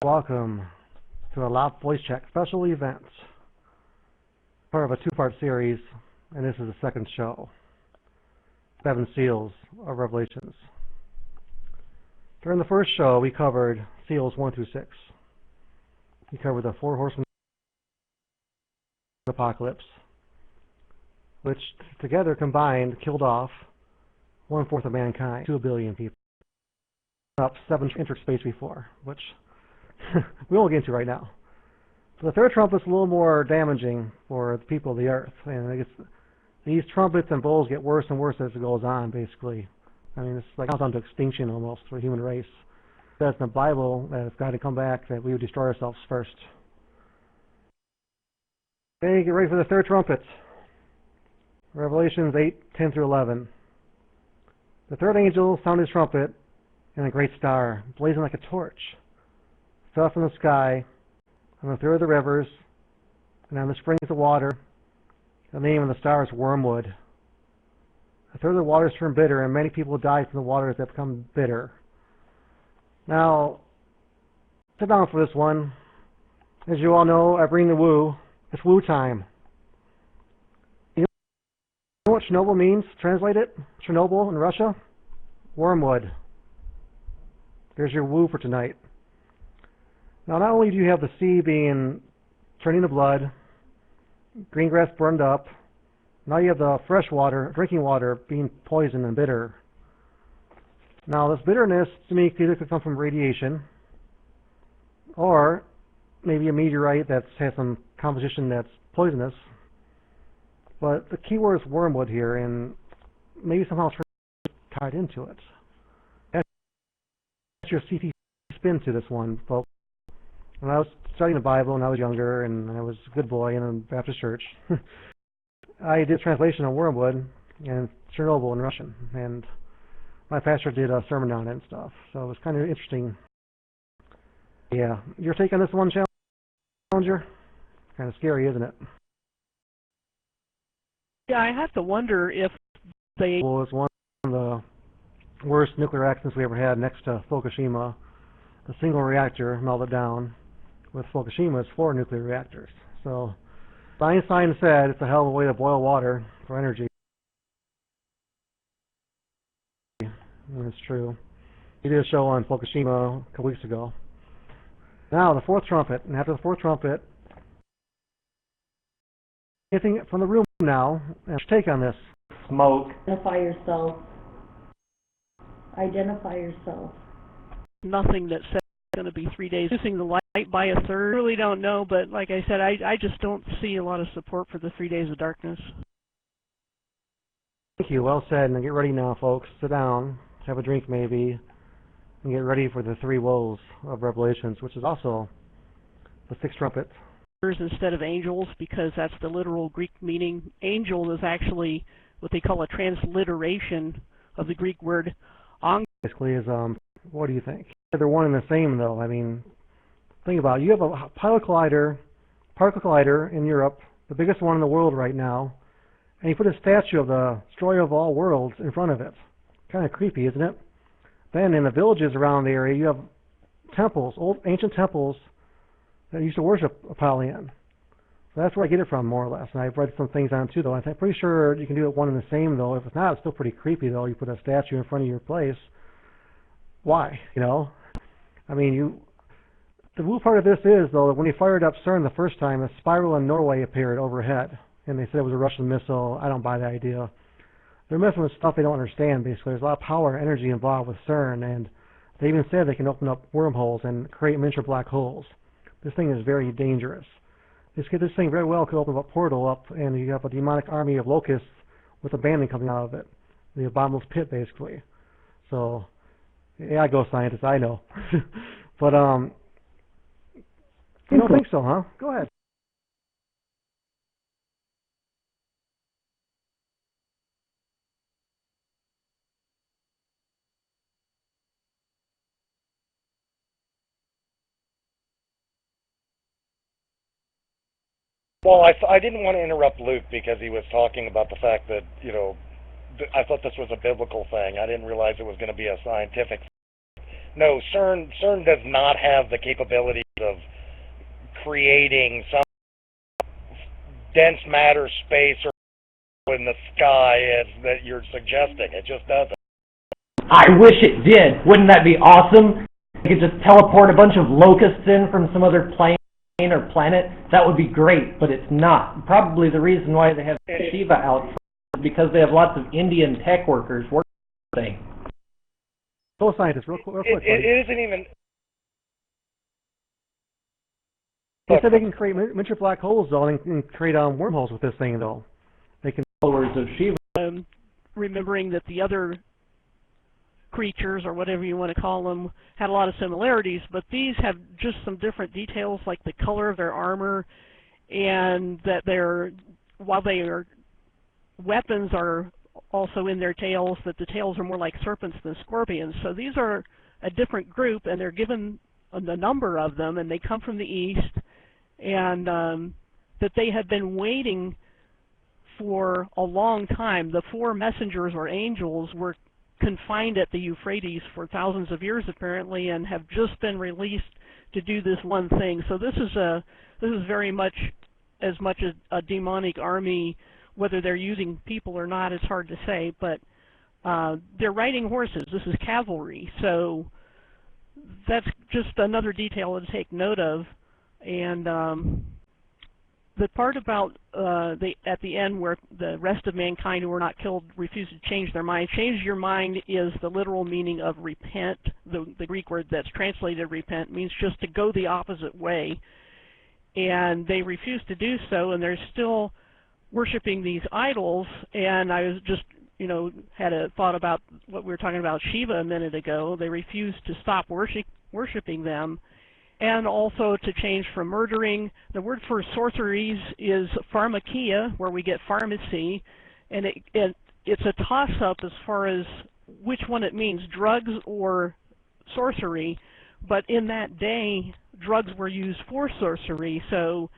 Welcome to the LOP Voice Check Special Events, part of a two-part series, and this is the second show, 7 Seals of Revelations. During the first show, we covered Seals 1 through 6. We covered the 4 horsemen of the apocalypse, which together combined killed off 1/4 of mankind, 2 billion people. Up 7 entered space before, which we won't get into right now. So the third trumpet's a little more damaging for the people of the earth, and I guess these trumpets and bowls get worse and worse as it goes on, basically. I mean, it's like countdown to extinction almost for the human race. It says in the Bible that if God had come back, that we would destroy ourselves first. Okay, get ready for the third trumpet. Revelations 8:10 through 11. The third angel sounded his trumpet, and a great star, blazing like a torch, fell from the sky on the third of the rivers, and on the springs of water. The name of the star is Wormwood. A third of the waters turned bitter, and many people died from the waters that become bitter. Now, sit down for this one. As you all know, I bring the woo. It's woo time. You know what Chernobyl means? Translate it. Chernobyl in Russia? Wormwood. There's your woo for tonight. Now, not only do you have the sea turning to blood, green grass burned up, now you have the fresh water, drinking water, being poisoned and bitter. Now, this bitterness, to me, either could come from radiation, or maybe a meteorite that has some composition that's poisonous. But the key word is wormwood here, and maybe somehow it's tied into it. That's your CT spin to this one, folks. When I was studying the Bible when I was younger, and I was a good boy in a Baptist church, I did translation on wormwood and Chernobyl in Russian, and my pastor did a sermon on it and stuff, so it was kind of interesting. Yeah, your take on this one, Challenger? Kind of scary, isn't it? Yeah, I have to wonder if they... Well, it's one of the worst nuclear accidents we ever had next to Fukushima. A single reactor melted down. With Fukushima's 4 nuclear reactors. So Einstein said it's a hell of a way to boil water for energy. And it's true. He did a show on Fukushima a couple weeks ago. Now the 4th trumpet, and after the 4th trumpet, anything from the room now, and take on this. Smoke. Identify yourself. Identify yourself. Nothing that says it's going to be 3 days. Reducing the light by a third. I really don't know, but like I said, I just don't see a lot of support for the 3 days of darkness. Thank you. Well said. And get ready now, folks. Sit down, have a drink maybe, and get ready for the 3 woes of Revelations, which is also the 6th trumpet. Instead of angels, because that's the literal Greek meaning. Angel is actually what they call a transliteration of the Greek word on. Basically is, what do you think? They're one and the same, though. I mean, think about it. You have a particle collider in Europe, the biggest one in the world right now, and you put a statue of the destroyer of all worlds in front of it. Kind of creepy, isn't it? Then in the villages around the area, you have temples, old ancient temples that used to worship Apollyon. So that's where I get it from, more or less. And I've read some things on it too, though. I'm pretty sure you can do it one and the same, though. If it's not, it's still pretty creepy, though. You put a statue in front of your place. Why? You know? I mean, the woo part of this is, though, that when he fired up CERN the first time, a spiral in Norway appeared overhead. And they said it was a Russian missile. I don't buy that idea. They're messing with stuff they don't understand, basically. There's a lot of power and energy involved with CERN, and they even said they can open up wormholes and create miniature black holes. This thing is very dangerous. This thing very well could open up a portal up, and you have a demonic army of locusts with abandon coming out of it. The bottomless pit, basically. So, yeah, I go scientist, I know. But, you don't think so, huh? Go ahead. Well, I didn't want to interrupt Luke because he was talking about the fact that, you know, I thought this was a biblical thing. I didn't realize it was going to be a scientific No, CERN does not have the capabilities of creating some dense matter space or in the sky as that you're suggesting. It just doesn't. I wish it did. Wouldn't that be awesome? You could just teleport a bunch of locusts in from some other plane or planet. That would be great, but it's not. Probably the reason why they have Shiva out is because they have lots of Indian tech workers working. Soul scientists, real quick. It isn't even. They said they can create miniature black holes, though, and create wormholes with this thing, though. They can. Followers of Shiva. Remembering that the other creatures, or whatever you want to call them, had a lot of similarities, but these have just some different details, like the color of their armor, and that while their weapons are also in their tails, that the tails are more like serpents than scorpions. So these are a different group, and they're given a number of them, and they come from the east, and that they have been waiting for a long time. The four messengers or angels were confined at the Euphrates for thousands of years apparently, and have just been released to do this one thing. So this is very much as a demonic army. Whether they're using people or not, it's hard to say, but they're riding horses. This is cavalry, so that's just another detail to take note of. And the part about at the end where the rest of mankind who were not killed refused to change their mind. Change your mind is the literal meaning of repent. The Greek word that's translated repent means just to go the opposite way. And they refused to do so, and they're still worshiping these idols. And I was just, had a thought about what we were talking about Shiva a minute ago. They refused to stop worshiping them. And also to change from murdering. The word for sorceries is pharmakia, where we get pharmacy, and it's a toss-up as far as which one it means, drugs or sorcery. But in that day, drugs were used for sorcery, so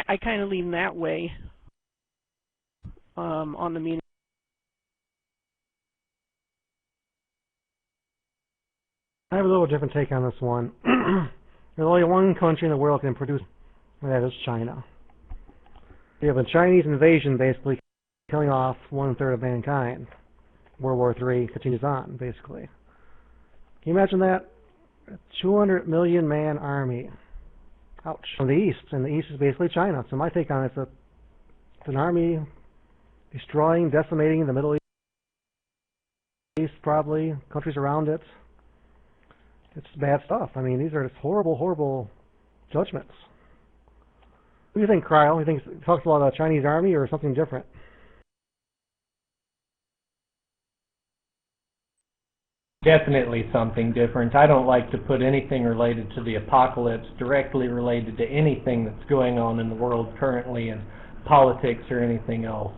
I kind of lean that way on the meaning. I have a little different take on this one. There's only one country in the world that can produce, and that is China. You have a Chinese invasion basically killing off 1/3 of mankind. World War III continues on, basically. Can you imagine that? A 200 million man army. Ouch. From the east, and the east is basically China. So my take on it is that it's an army destroying, decimating the Middle East, probably, countries around it. It's bad stuff. I mean, these are just horrible, horrible judgments. What do you think, Cryle? You think it talks about a Chinese army or something different? Definitely something different. I don't like to put anything related to the apocalypse directly related to anything that's going on in the world currently in politics or anything else.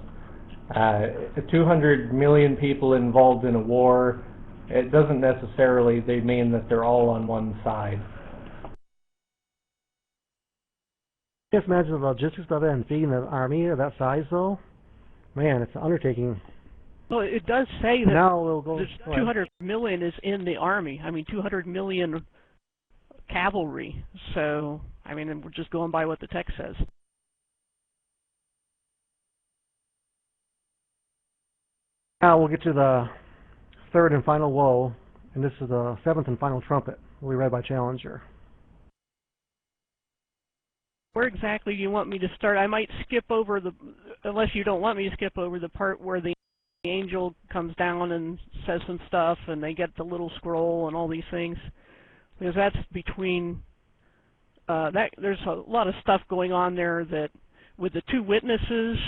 200 million people involved in a war, it doesn't necessarily mean that they're all on one side. Just imagine the logistics of it and feeding the army of that size, though. Man, it's an undertaking. Well, it does say that now we'll go, 200 million is in the army. I mean, 200 million cavalry. So, I mean, we're just going by what the text says. Now we'll get to the third and final woe, and this is the seventh and final trumpet, will be read by Challenger. Where exactly do you want me to start? I might skip over unless you don't want me to skip over the part where the angel comes down and says some stuff, and they get the little scroll and all these things, because that's between there's a lot of stuff going on there that with the two witnesses.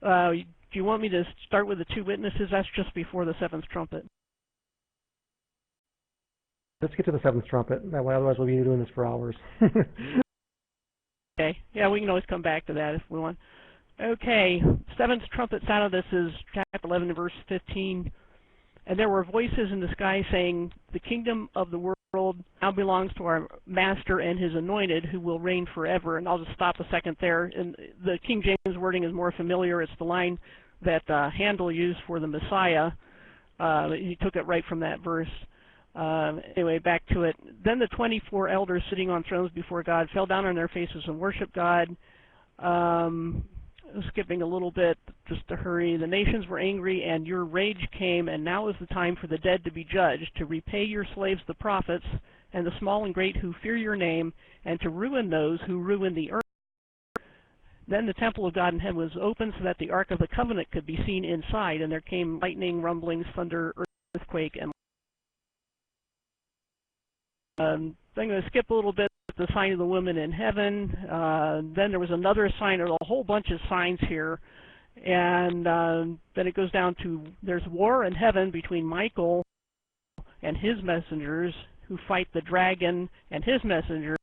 Do you want me to start with the two witnesses? That's just before the seventh trumpet. Let's get to the seventh trumpet. That way, otherwise we'll be doing this for hours. Okay. Yeah, we can always come back to that if we want. Okay. Seventh trumpet sounded. This is chapter 11, verse 15. And there were voices in the sky saying, "The kingdom of the world now belongs to our master and his anointed, who will reign forever." And I'll just stop a second there. And the King James wording is more familiar. It's the line that Handel used for the Messiah. He took it right from that verse. Anyway, back to it. Then the 24 elders sitting on thrones before God fell down on their faces and worshiped God. Skipping a little bit, just to hurry. The nations were angry, and your rage came, and now is the time for the dead to be judged, to repay your slaves the prophets, and the small and great who fear your name, and to ruin those who ruin the earth. Then the temple of God in heaven was opened so that the Ark of the Covenant could be seen inside, and there came lightning, rumblings, thunder, earthquake, and I'm going to skip a little bit, the sign of the woman in heaven. Then there was another sign, or a whole bunch of signs here. And then it goes down to, there's war in heaven between Michael and his messengers who fight the dragon and his messengers.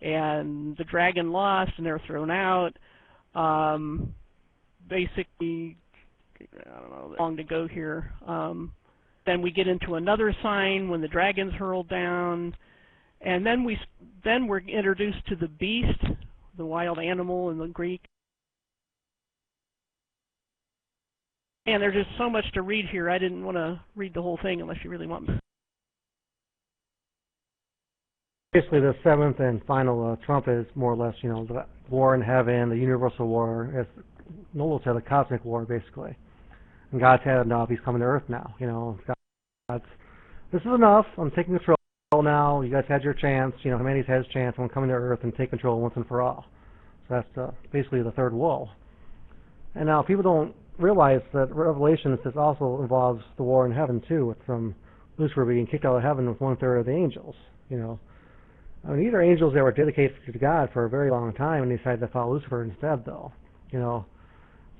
And the dragon lost and they're thrown out. Basically, I don't know, long to go here. Then we get into another sign when the dragon's hurled down, and then we're introduced to the beast, the wild animal in the Greek. And there's just so much to read here. I didn't want to read the whole thing unless you really want me. Basically, the seventh and final trumpet is more or less, you know, the war in heaven, the universal war, as Noel said, the cosmic war, basically. And God's had enough. He's coming to Earth now. You know, God's, this is enough. I'm taking control now. You guys had your chance. You know, humanity's had its chance. I'm coming to Earth and take control once and for all. So that's basically the third woe. And now people don't realize that Revelation this also involves the war in heaven too, from Lucifer being kicked out of heaven with 1/3 of the angels. You know, I mean, these are angels that were dedicated to God for a very long time, and they decided to follow Lucifer instead, though. You know.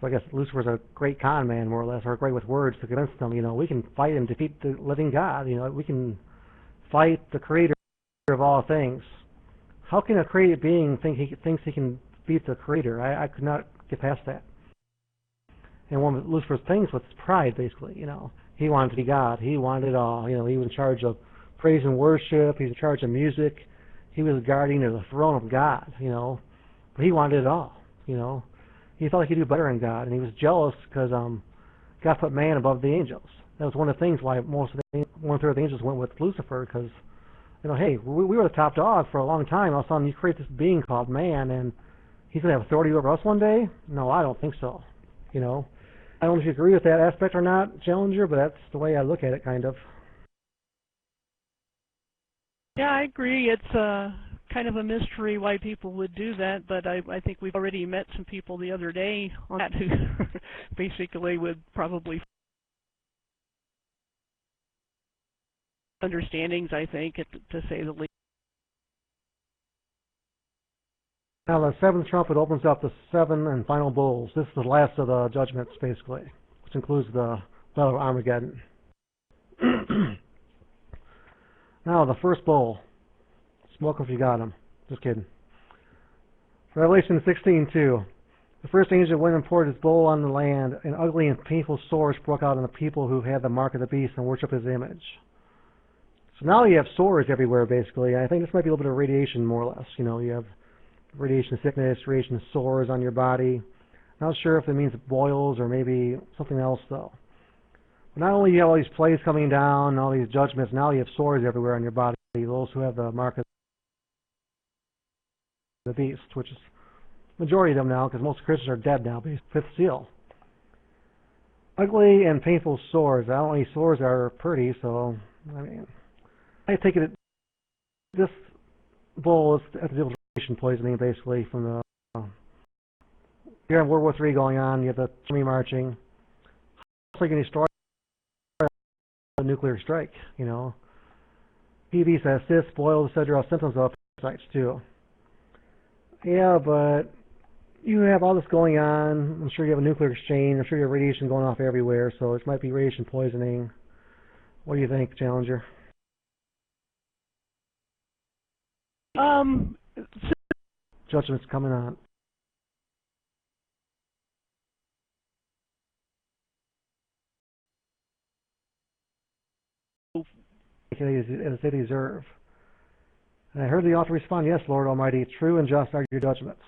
So I guess Lucifer's a great con man, more or less, or great with words to convince them, you know, we can fight and defeat the living God. You know, we can fight the creator of all things. How can a created being thinks he can beat the creator? I could not get past that. And one of Lucifer's things was pride, basically, you know. He wanted to be God. He wanted it all. You know, he was in charge of praise and worship. He was in charge of music. He was guardian of the throne of God, you know. But he wanted it all, you know. He thought he could do better than God, and he was jealous because God put man above the angels. That was one of the things why most of the 1/3 of the angels went with Lucifer, because, you know, hey, we were the top dog for a long time. All of a sudden, you create this being called man, and he's going to have authority over us one day? No, I don't think so. You know, I don't know if you agree with that aspect or not, Challenger, but that's the way I look at it, kind of. Yeah, I agree. It's kind of a mystery why people would do that, but I think we've already met some people the other day on that who basically would probably understandings, I think, to say the least. Now the seventh trumpet opens up the 7 and final bowls. This is the last of the judgments, basically, which includes the Battle of Armageddon. Now the first bowl. Smoke if you got them. Just kidding. Revelation 16:2. The first angel went and poured his bowl on the land, and ugly and painful sores broke out on the people who had the mark of the beast and worship his image. So now you have sores everywhere, basically. I think this might be a little bit of radiation, more or less. You know, you have radiation sickness, radiation sores on your body. Not sure if it means boils or maybe something else, though. But not only do you have all these plagues coming down, all these judgments, now you have sores everywhere on your body. Those who have the mark of the beast, which is the majority of them now, because most Christians are dead now, based fifth seal. Ugly and painful sores. I don't know any sores are pretty, so, I mean, I take it this bowl is at the deal with radiation poisoning, basically, from the, you have World War III going on, you have the army marching. It's like any story a nuclear strike, you know. PV says cysts, boils, etc. are symptoms of parasites too. Yeah, but you have all this going on. I'm sure you have a nuclear exchange. I'm sure you have radiation going off everywhere, so it might be radiation poisoning. What do you think, Challenger? Judgment's coming on. As they deserve. And I heard the author respond, yes, Lord Almighty, true and just are your judgments.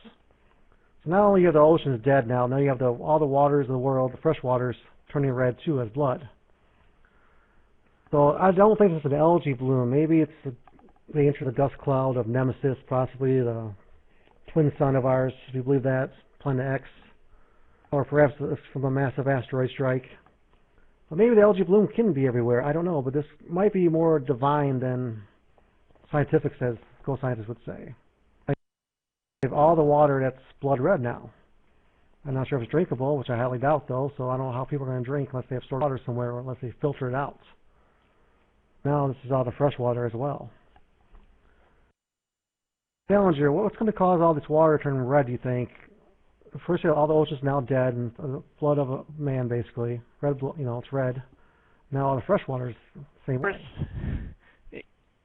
So not only are the oceans dead now you have all the waters of the world, the fresh waters, turning red too as blood. So I don't think it's an algae bloom. Maybe it's they enter the dust cloud of Nemesis, possibly the twin sun of ours, if you believe that, Planet X, or perhaps it's from a massive asteroid strike. But maybe the algae bloom can be everywhere. I don't know, but this might be more divine than scientific says, co-scientists would say. Like all the water that's blood red now. I'm not sure if it's drinkable, which I highly doubt though, so I don't know how people are going to drink unless they have stored water somewhere or unless they filter it out. Now this is all the fresh water as well. Challenger, what's going to cause all this water to turn red, do you think? First, all the ocean's now dead, and the blood of a man, basically. Red, it's red. Now all the fresh water is the same way.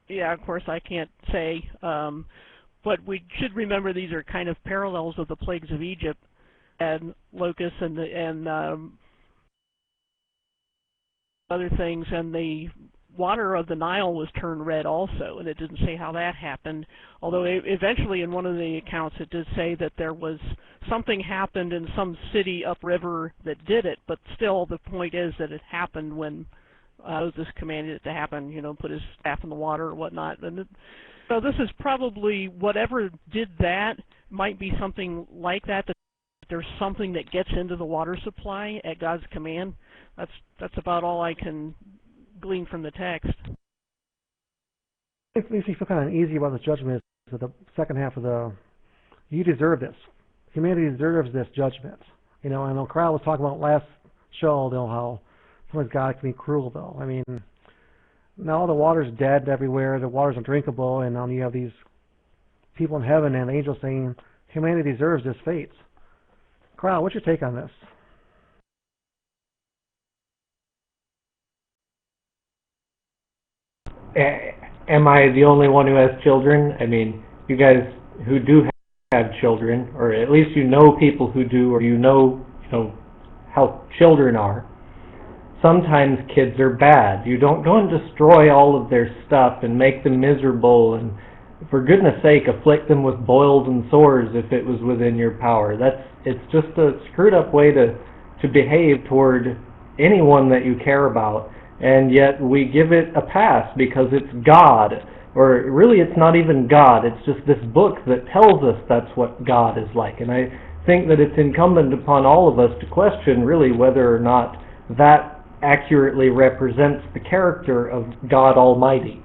Yeah, of course, I can't say. But we should remember these are kind of parallels of the plagues of Egypt and locusts and other things, and the water of the Nile was turned red also, and it didn't say how that happened, although eventually in one of the accounts it did say that there was something happened in some city upriver that did it, but still the point is that it happened when Moses commanded it to happen, put his staff in the water or whatnot. And so this is probably whatever did that might be something like that there's something that gets into the water supply at God's command. That's about all I can glean from the text. It makes me feel kind of uneasy about this judgment is the second half of you deserve this. Humanity deserves this judgment. I know Kyle was talking about last show, how sometimes God can be cruel, though. I mean, now the water's dead everywhere, the water's undrinkable, and now you have these people in heaven and angels saying humanity deserves this fate. Kyle, what's your take on this? Am I the only one who has children? I mean, you guys who do have children, or at least people who do, or how children are. Sometimes kids are bad. You don't go and destroy all of their stuff and make them miserable and, for goodness sake, afflict them with boils and sores if it was within your power. It's just a screwed up way to behave toward anyone that you care about. And yet we give it a pass because it's God, or really it's not even God, it's just this book that tells us that's what God is like. And I think that it's incumbent upon all of us to question really whether or not that accurately represents the character of God Almighty.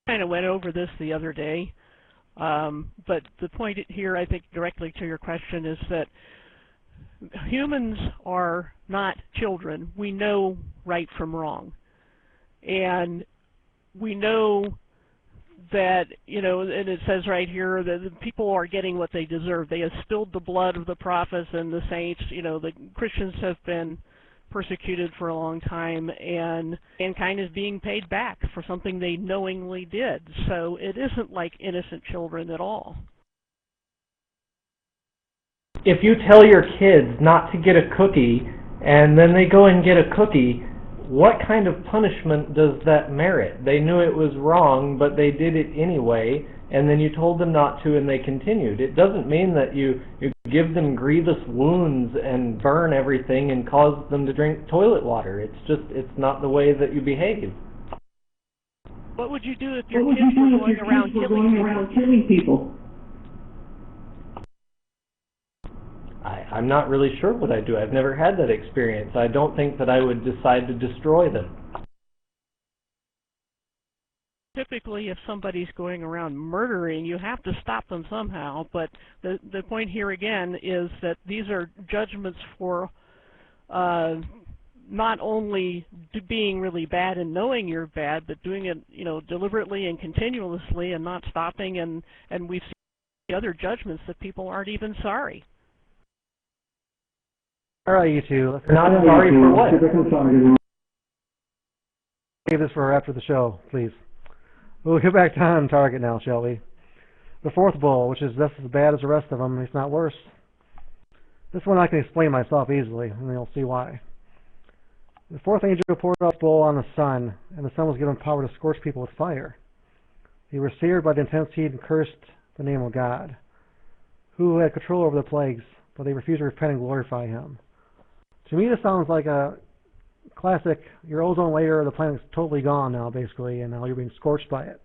I kind of went over this the other day, but the point here, I think, directly to your question is that humans are not children. We know right from wrong. And we know that, and it says right here that the people are getting what they deserve. They have spilled the blood of the prophets and the saints. The Christians have been persecuted for a long time, and mankind is being paid back for something they knowingly did. So it isn't like innocent children at all. If you tell your kids not to get a cookie, and then they go and get a cookie, what kind of punishment does that merit? They knew it was wrong, but they did it anyway, and then you told them not to, and they continued. It doesn't mean that you give them grievous wounds and burn everything and cause them to drink toilet water. It's not the way that you behave. What would you do if your kids were going around killing people? I'm not really sure what I'd do. I've never had that experience. I don't think that I would decide to destroy them. Typically, if somebody's going around murdering, you have to stop them somehow. But the point here again is that these are judgments for not only being really bad and knowing you're bad, but doing it, deliberately and continuously and not stopping. And we've seen other judgments that people aren't even sorry. All right, you two. Not sorry for what? Save this for after the show, please. We'll get back on target now, shall we? The fourth bowl, which is just as bad as the rest of them, if not worse. This one I can explain myself easily, and you'll see why. The fourth angel poured out the bowl on the sun, and the sun was given power to scorch people with fire. They were seared by the intense heat and cursed the name of God, who had control over the plagues, but they refused to repent and glorify him. To me, this sounds like a classic, your ozone layer of the planet's totally gone now, basically, and now you're being scorched by it.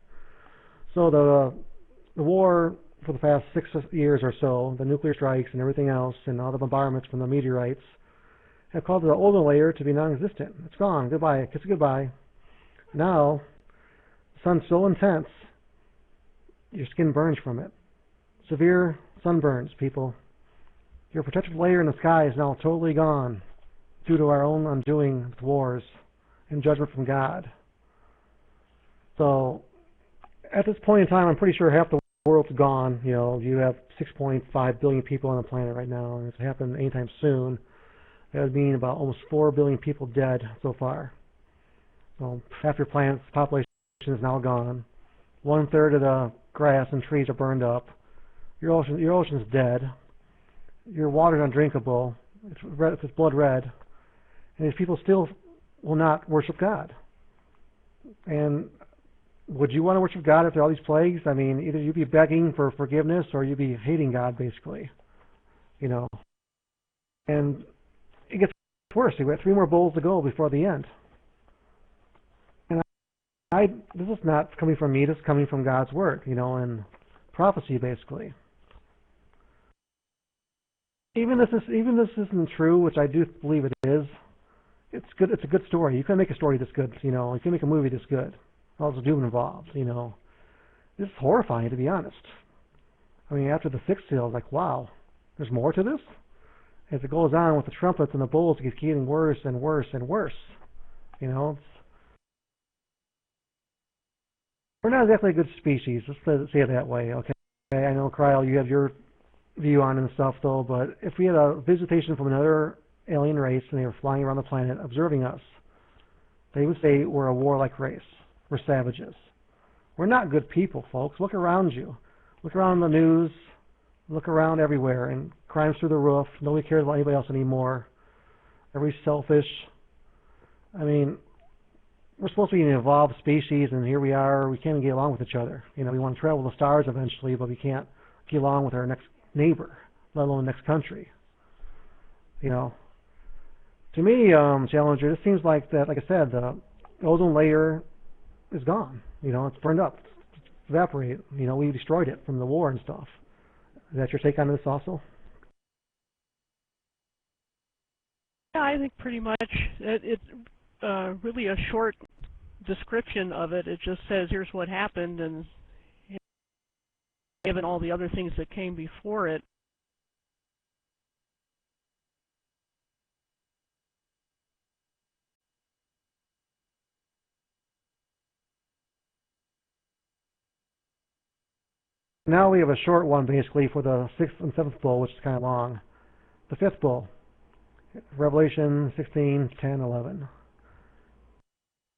So the war for the past 6 years or so, the nuclear strikes and everything else, and all the bombardments from the meteorites, have caused the ozone layer to be non-existent. It's gone. Goodbye. Kiss it goodbye. Now, the sun's so intense, your skin burns from it. Severe sunburns, people. Your protective layer in the sky is now totally gone due to our own undoing with wars and judgment from God. So, at this point in time, I'm pretty sure half the world's gone. You know, you have 6.5 billion people on the planet right now, and if it happens anytime soon, that would mean about almost 4 billion people dead so far. So, half your planet's population is now gone. 1/3 of the grass and trees are burned up. Your ocean's dead. Your water's undrinkable. It's red, it's blood red. And these people still will not worship God. And would you want to worship God after all these plagues? I mean, either you'd be begging for forgiveness or you'd be hating God, basically. You know. And it gets worse. We've got 3 more bowls to go before the end. And this is not coming from me. This is coming from God's word, you know, and prophecy, basically. Even this isn't true, which I do believe it is. It's good. It's a good story. You can make a story this good, you know. You can make a movie this good. All the doom involved, you know. This is horrifying, to be honest. I mean, after the 6th seal, I was like, wow, there's more to this? As it goes on with the trumpets and the bowls, it keeps getting worse and worse and worse. You know, we're not exactly a good species. Let's say it that way, okay? I know, Cryle, you have your view on it and stuff, though, but if we had a visitation from another alien race and they were flying around the planet observing us, they would say we're a warlike race. We're savages. We're not good people, folks. Look around you. Look around the news. Look around everywhere, and crime's through the roof. Nobody cares about anybody else anymore. Everybody's selfish. I mean, we're supposed to be an evolved species, and here we are. We can't even get along with each other. You know, we want to travel the stars eventually, but we can't get along with our next neighbor, let alone the next country. You know, to me, Challenger, it seems like that. Like I said, the ozone layer is gone. You know, it's burned up, it's evaporated. You know, we destroyed it from the war and stuff. Is that your take on this also? Yeah, I think pretty much. It's really a short description of it. It just says, here's what happened, and given all the other things that came before it. Now we have a short one, basically, for the 6th and 7th bowl, which is kind of long. The 5th bowl, Revelation 16, 10, 11.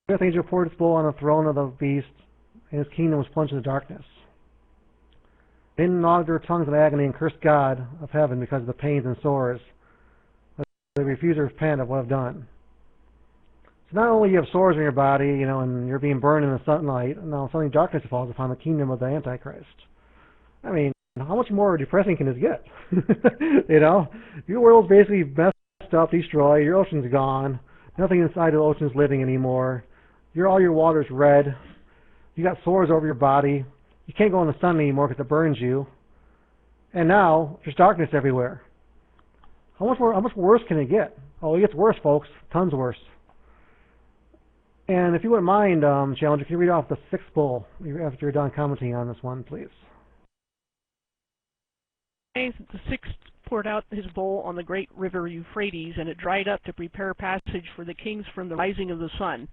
The 5th angel poured his bowl on the throne of the beast, and his kingdom was plunged into darkness. They gnawed their tongues in agony and cursed God of heaven because of the pains and sores. But they refused to repent of what I've done. So not only you have sores in your body, you know, and you're being burned in the sunlight, now suddenly darkness falls upon the kingdom of the Antichrist. I mean, how much more depressing can this get? You know, your world's basically messed up, destroyed. Your ocean's gone. Nothing inside the ocean's living anymore. All your water's red. You got sores over your body. You can't go in the sun anymore because it burns you. And now there's darkness everywhere. How much worse can it get? Oh, it gets worse, folks. Tons worse. And if you wouldn't mind, Challenger, can you read off the 6th bowl after you're done commenting on this one, please? The 6th poured out his bowl on the great river Euphrates, and it dried up to prepare passage for the kings from the rising of the sun.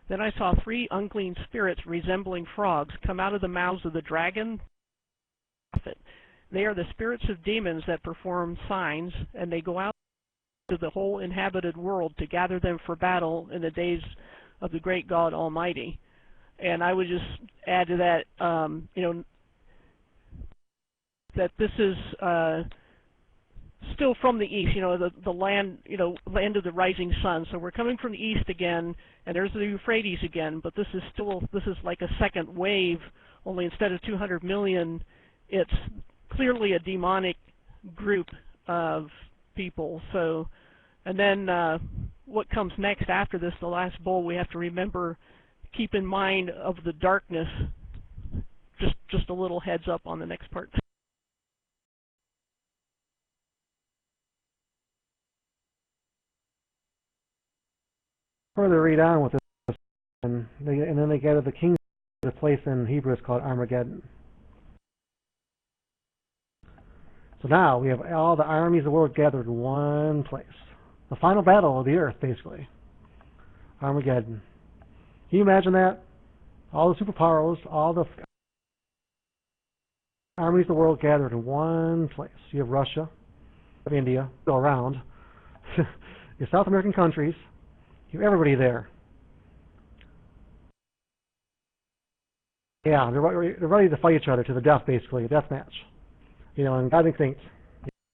Then I saw 3 unclean spirits resembling frogs come out of the mouths of the dragon. They are the spirits of demons that perform signs, and they go out to the whole inhabited world to gather them for battle in the days of the great God Almighty. And I would just add to that, you know, that this is still from the east, you know, the land, you know, land of the rising sun. So we're coming from the east again, and there's the Euphrates again. But this is like a second wave. Only instead of 200 million, it's clearly a demonic group of people. So, and then what comes next after this, the last bowl, we have to remember, keep in mind of the darkness. Just a little heads up on the next part. Further read on with this, and then they gather the kings to a place in Hebrew is called Armageddon. So now we have all the armies of the world gathered in one place. The final battle of the earth, basically. Armageddon. Can you imagine that? All the superpowers, all the armies of the world gathered in one place. You have Russia, you have India, go around. Your South American countries, you have everybody there. Yeah, they're ready to fight each other to the death, basically, a death match. You know, and God thinks,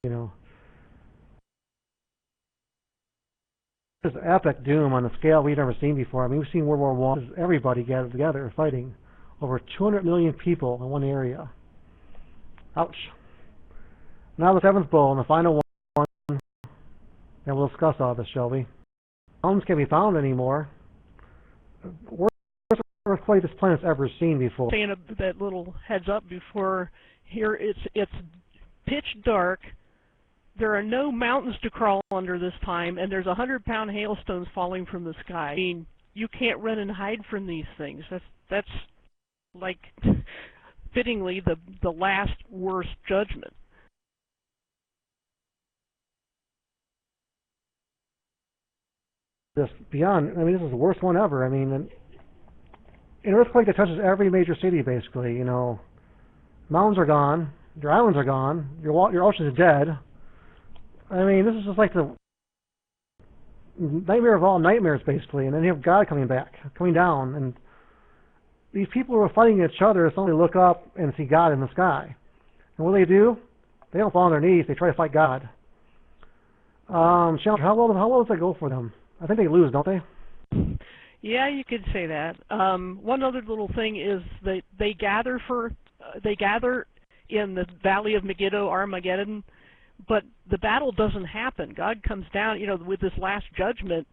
you know, this is epic doom on a scale we've never seen before. I mean, we've seen World War I. Everybody gathered together fighting. Over 200 million people in one area. Ouch. Now the seventh bowl and the final one, and we'll discuss all this, shall we? Mountains can't be found anymore. Worst earthquake this planet's ever seen before. Saying that little heads up before here, it's pitch dark. There are no mountains to crawl under this time, and there's 100-pound hailstones falling from the sky. I mean, you can't run and hide from these things. That's like fittingly the last worst judgment. This beyond, I mean, this is the worst one ever. I mean, an earthquake that touches every major city, basically. You know, mountains are gone, your islands are gone, your ocean is dead. I mean, this is just like the nightmare of all nightmares, basically. And then you have God coming down, and these people who are fighting each other suddenly look up and see God in the sky. And what do? They don't fall on their knees. They try to fight God. Challenge, how well does that go for them? I think they lose, don't they? Yeah, you could say that. One other little thing is that they gather in the Valley of Megiddo, Armageddon, but the battle doesn't happen. God comes down, you know, with this last judgment.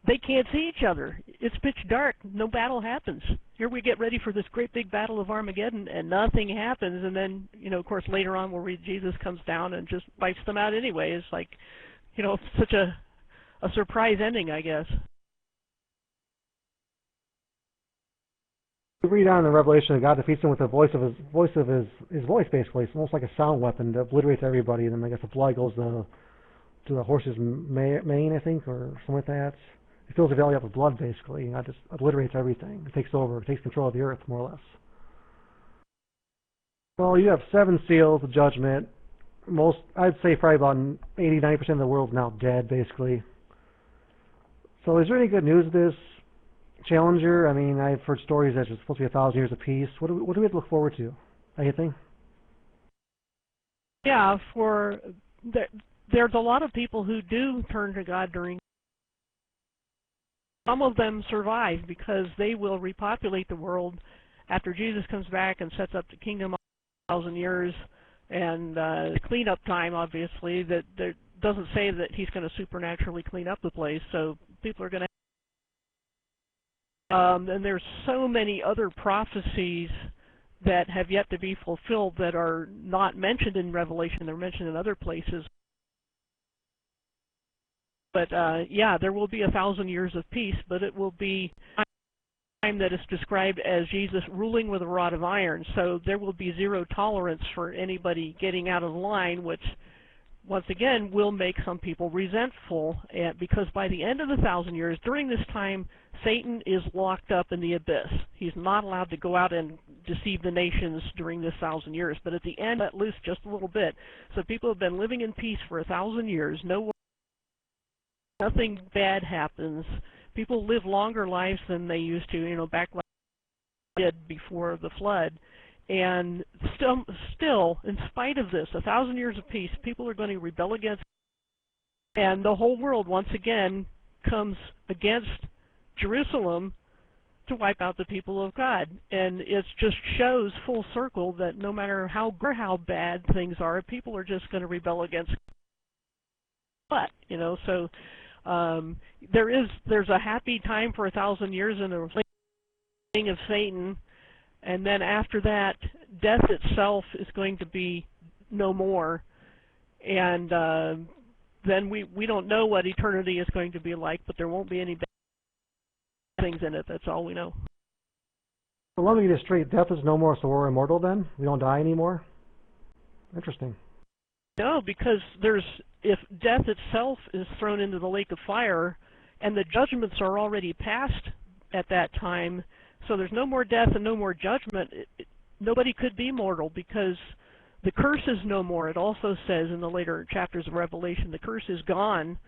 They can't see each other. It's pitch dark. No battle happens. Here we get ready for this great big battle of Armageddon, and nothing happens. And then, you know, of course, later on we'll read Jesus comes down and just wipes them out anyway. It's like, you know, such a surprise ending, I guess. We read on in Revelation that God defeats him with the voice of his voice, basically. It's almost like a sound weapon that obliterates everybody. And then I guess the blood goes to the horse's mane, I think, or something like that. It fills the valley up with blood, basically, and that just obliterates everything. It takes over. It takes control of the earth, more or less. Well, you have 7 seals of judgment. I'd say probably about 80-90% of the world's now dead, basically. So is there any good news of this Challenger? I mean, I've heard stories that it's supposed to be 1,000 years apiece. What do we have to look forward to? Anything? Yeah, there's a lot of people who do turn to God during. Some of them survive because they will repopulate the world after Jesus comes back and sets up the kingdom of 1,000 years. And cleanup time, obviously, that doesn't say that he's going to supernaturally clean up the place. So people are going to. And there's so many other prophecies that have yet to be fulfilled that are not mentioned in Revelation. They're mentioned in other places. But yeah, there will be 1,000 years of peace, but it will be time that is described as Jesus ruling with a rod of iron. So there will be zero tolerance for anybody getting out of line, which once again will make some people resentful, because by the end of the 1,000 years, during this time, Satan is locked up in the abyss. He's not allowed to go out and deceive the nations during this 1,000 years. But at the end, let loose just a little bit. So people have been living in peace for 1,000 years. Nothing bad happens. People live longer lives than they used to, you know, back like they did before the flood. And still, in spite of this, 1,000 years of peace, people are going to rebel against, and the whole world once again comes against Jerusalem to wipe out the people of God. And it just shows full circle that no matter how bad things are, people are just going to rebel against God. You know, so There's a happy time for 1,000 years in the reign of Satan, and then after that, death itself is going to be no more, and then we don't know what eternity is going to be like, but there won't be any bad things in it. That's all we know. So let me get this straight. Death is no more, so we're immortal then? We don't die anymore? Interesting. No, because if death itself is thrown into the lake of fire, and the judgments are already passed at that time, so there's no more death and no more judgment, nobody could be mortal because the curse is no more. It also says in the later chapters of Revelation, the curse is gone,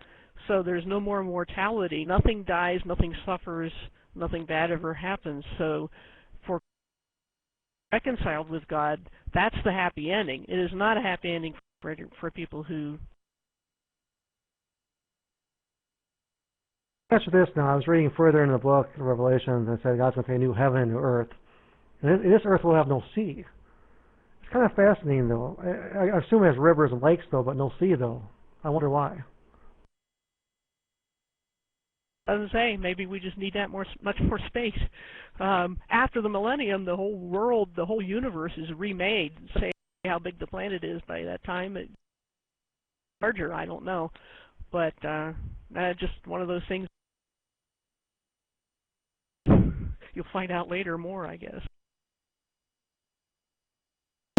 so there's no more mortality. Nothing dies, nothing suffers, nothing bad ever happens. So for reconciled with God, that's the happy ending. It is not a happy ending for people who... Answer this now. I was reading further in the book, Revelation, and it said God's going to create a new heaven and new earth. And this earth will have no sea. It's kind of fascinating, though. I assume it has rivers and lakes, though, but no sea, though. I wonder why. Doesn't say. Maybe we just need that much more space. After the millennium, the whole world, the whole universe is remade. Say how big the planet is by that time. It's larger, I don't know. But just one of those things. You'll find out later more, I guess.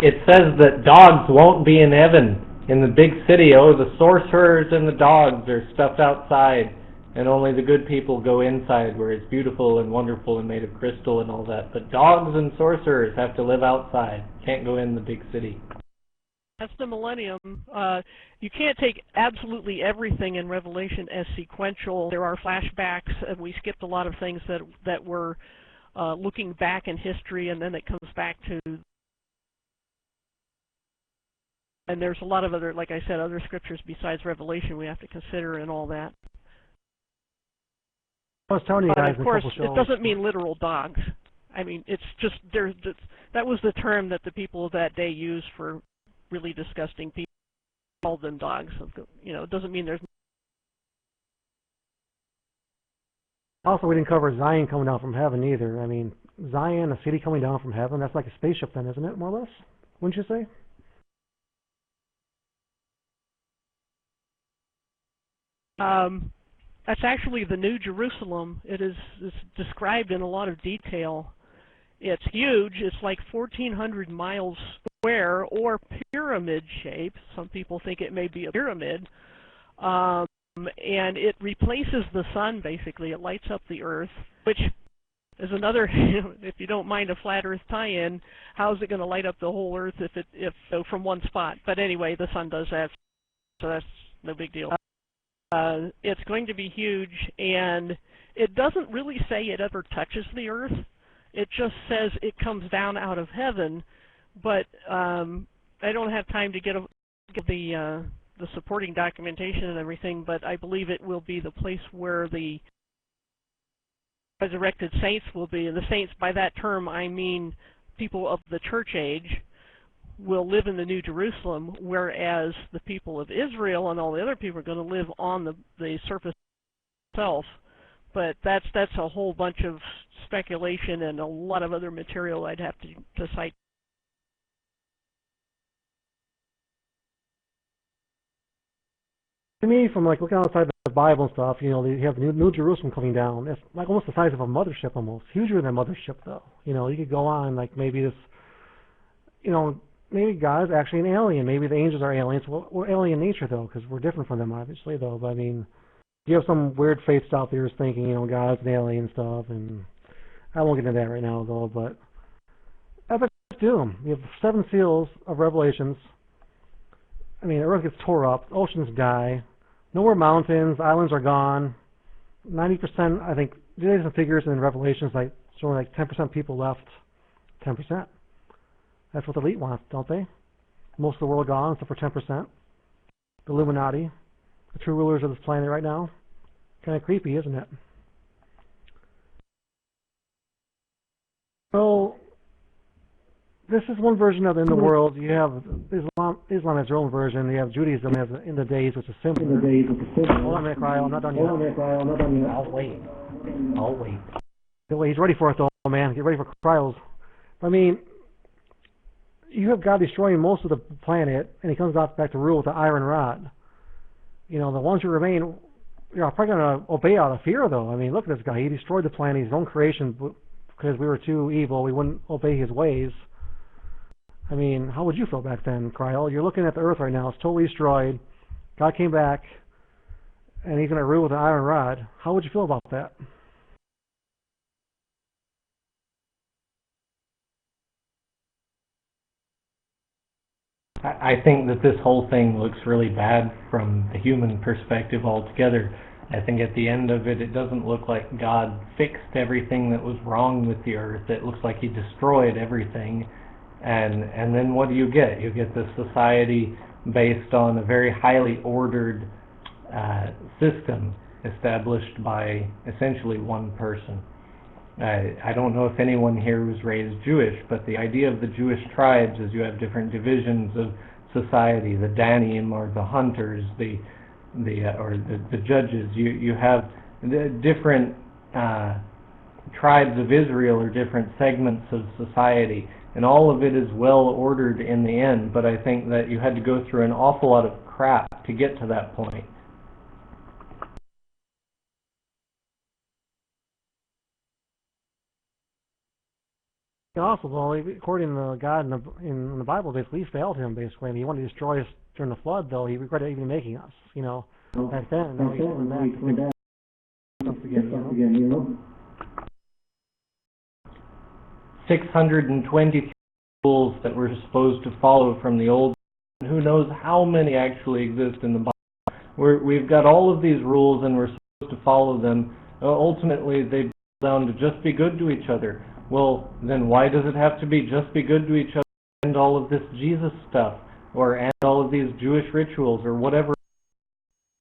It says that dogs won't be in heaven in the big city. Oh, the sorcerers and the dogs are stuffed outside, and only the good people go inside where it's beautiful and wonderful and made of crystal and all that. But dogs and sorcerers have to live outside. Can't go in the big city. That's the millennium. You can't take absolutely everything in Revelation as sequential. There are flashbacks, and we skipped a lot of things that were looking back in history, and then it comes back to... And there's a lot of other, like I said, other scriptures besides Revelation we have to consider and all that. I was telling you guys of course, in a couple it shows. doesn't mean literal dogs. I mean, it's just that was the term that the people of that day used for really disgusting people. Called them dogs. You know, it doesn't mean there's. Also, we didn't cover Zion coming down from heaven either. I mean, Zion, a city coming down from heaven, that's like a spaceship then, isn't it, more or less? Wouldn't you say? That's actually the New Jerusalem. It's described in a lot of detail. It's huge. It's like 1,400 miles square or pyramid shape. Some people think it may be a pyramid. And it replaces the sun, basically. It lights up the earth, which is another, if you don't mind a flat earth tie-in, how is it going to light up the whole earth if from one spot? But anyway, the sun does that, so that's no big deal. It's going to be huge, and it doesn't really say it ever touches the earth. It just says it comes down out of heaven, but I don't have time to get the supporting documentation and everything, but I believe it will be the place where the resurrected saints will be. And the saints, by that term, I mean people of the church age, will live in the New Jerusalem, whereas the people of Israel and all the other people are going to live on the surface itself. But that's a whole bunch of speculation and a lot of other material I'd have to cite. To me, from like looking outside the Bible and stuff, you know, you have the New Jerusalem coming down. It's like almost the size of a mothership, almost huger than a mothership, though. You know, you could go on like maybe this, you know, maybe God is actually an alien. Maybe the angels are aliens. Well, we're alien nature, though, because we're different from them, obviously, though. But I mean, you have some weird faiths out there thinking, you know, God's an alien stuff, and I won't get into that right now, though. But let's do them. You have 7 seals of Revelations. I mean, the earth gets tore up, oceans die, no more mountains, islands are gone. 90%, I think, there's some figures in Revelations like showing like 10% people left. 10%. That's what the elite wants, don't they? Most of the world gone, except for 10%. The Illuminati, the true rulers of this planet right now. Kind of creepy, isn't it? So, this is one version of it in the world. You have Islam has their own version. You have Judaism as in the days, which is simpler. Hold on a minute, Kyle. I'm not done yet. I'll wait. He's ready for it though, man. Get ready for trials. I mean, you have God destroying most of the planet, and he comes back to rule with the iron rod. You know, the ones who remain, you're probably going to obey out of fear, though. I mean, look at this guy. He destroyed the planet, his own creation, because we were too evil. We wouldn't obey his ways. I mean, how would you feel back then, Cryle? You're looking at the earth right now. It's totally destroyed. God came back, and he's going to rule with an iron rod. How would you feel about that? I think that this whole thing looks really bad from the human perspective altogether. I think at the end of it, it doesn't look like God fixed everything that was wrong with the earth. It looks like he destroyed everything. And then what do you get? You get this society based on a very highly ordered system established by essentially one person. I don't know if anyone here was raised Jewish, but the idea of the Jewish tribes is you have different divisions of society. The Danim are the hunters, the judges. You have the different tribes of Israel or different segments of society, and all of it is well ordered in the end. But I think that you had to go through an awful lot of crap to get to that point. Also, well, according to God in the Bible, basically, he failed him, basically. I mean, he wanted to destroy us during the flood, though. He regretted even making us, you know, back then. Now he's coming back to fix stuff again, you know? 620 rules that we're supposed to follow from the old, and who knows how many actually exist in the Bible. We've got all of these rules, and we're supposed to follow them. Ultimately, they boil down to just be good to each other. Well, then why does it have to be just be good to each other and all of this Jesus stuff, or and all of these Jewish rituals, or whatever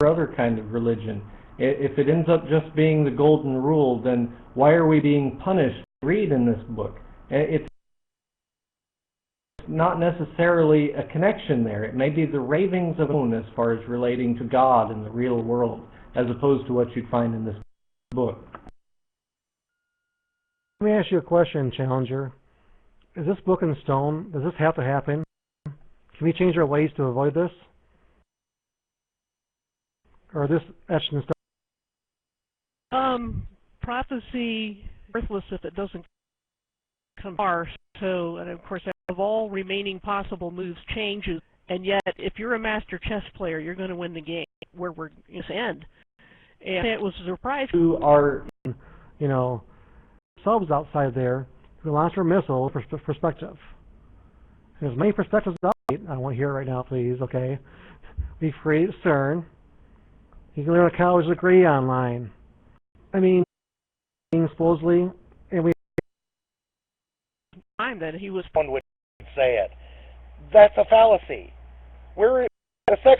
other kind of religion? If it ends up just being the golden rule, then why are we being punished to read in this book? It's not necessarily a connection there. It may be the ravings of own as far as relating to God and the real world, as opposed to what you'd find in this book. Let me ask you a question, Challenger. Is this book in stone? Does this have to happen? Can we change our ways to avoid this? Or is this etched in stone? Prophecy worthless if it doesn't come far. So, and of course, of all remaining possible moves changes, and yet, if you're a master chess player, you're going to win the game where we're going to end. And it was a surprise. Who are, you know, subs outside there who launch their missile for perspective. There's many perspectives out there. I want to hear it right now, please, okay? Be free at CERN. You can learn a college degree online. I mean, supposedly, and we time that he was one would say it. That's a fallacy. We're the second